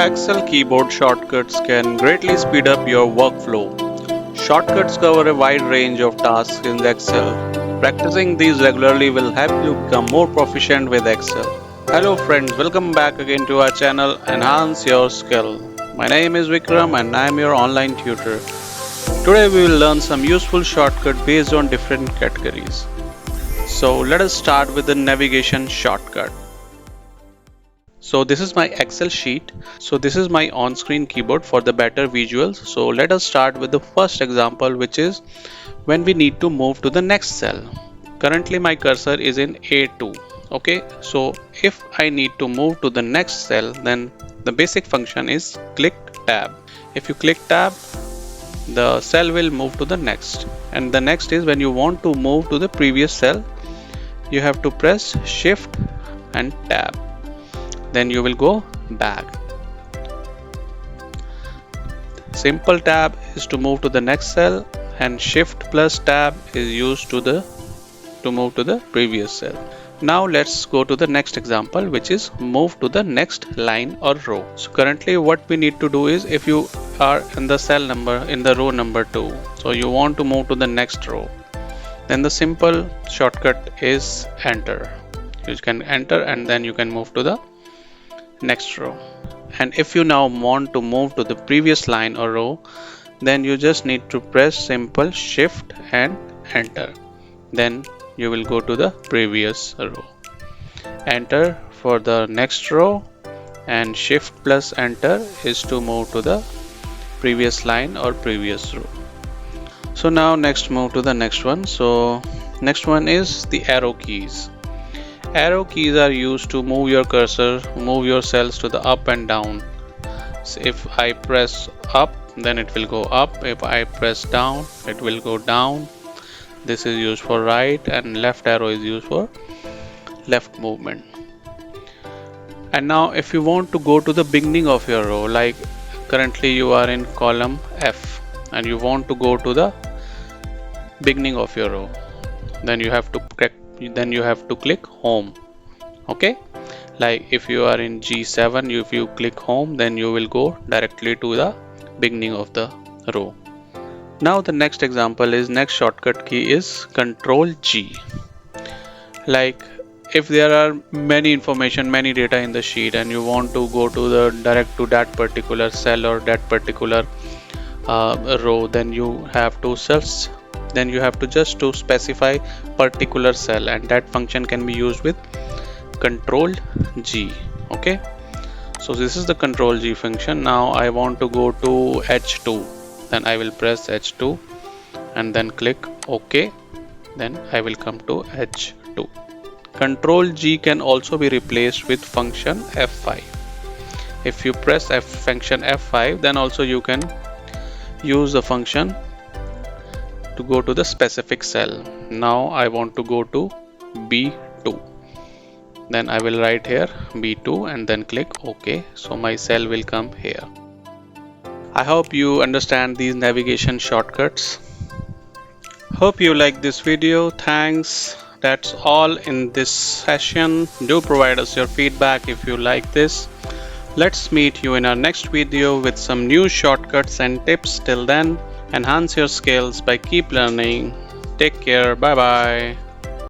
Excel keyboard shortcuts can greatly speed up your workflow. Shortcuts cover a wide range of tasks in Excel. Practicing these regularly will help you become more proficient with Excel. Hello friends, welcome back again to our channel Enhance Your Skill. My name is Vikram and I am your online tutor. Today we will learn some useful shortcut based on different categories. So let us start with the navigation shortcut. So this is my Excel sheet. So this is my on-screen keyboard for the better visuals. So let us start with the first example, which is when we need to move to the next cell. Currently my cursor is in A2. Okay, so if I need to move to the next cell, then the basic function is click tab. If you click tab, the cell will move to the next. And the next is when you want to move to the previous cell, you have to press shift and tab. Then you will go back. Simple tab is to move to the next cell, and shift plus tab is used to move to the previous cell. Now let's go to the next example, which is move to the next line or row. So currently what we need to do is, if you are in the cell number in the row number 2, so you want to move to the next row, then the simple shortcut is enter. You can enter and then you can move to the next row. And if you now want to move to the previous line or row, then you just need to press simple shift and enter. Then you will go to the previous row. Enter for the next row, and shift plus enter is to move to the previous line or previous row. So now next move to the next one. So next one is the arrow keys. Arrow keys are used to move your cursor, move your cells to the up and down. So if I press up, then it will go up. If I press down, it will go down. This is used for right, and left arrow is used for left movement. And now if you want to go to the beginning of your row, like currently you are in column F and you want to go to the beginning of your row, then you have to click home. Okay, like if you are in G7, if you click home, then you will go directly to the beginning of the row. Now the next example is, next shortcut key is Control G. Like if there are many data in the sheet and you want to go to the direct to that particular cell or that particular row, then you have to search. Then you have to just to specify particular cell, and that function can be used with Control G. Okay, so this is the Control G function. Now I want to go to H2, then I will press H2 and then click OK. Then I will come to H2. Control G can also be replaced with function F5. If you press function F5, then also you can use the function to go to the specific cell. Now I want to go to B2. Then I will write here B2 and then click OK. So my cell will come here. I hope you understand these navigation shortcuts. Hope you like this video. Thanks. That's all in this session. Do provide us your feedback if you like this. Let's meet you in our next video with some new shortcuts and tips. Till then, enhance your skills by keep learning. Take care. Bye bye.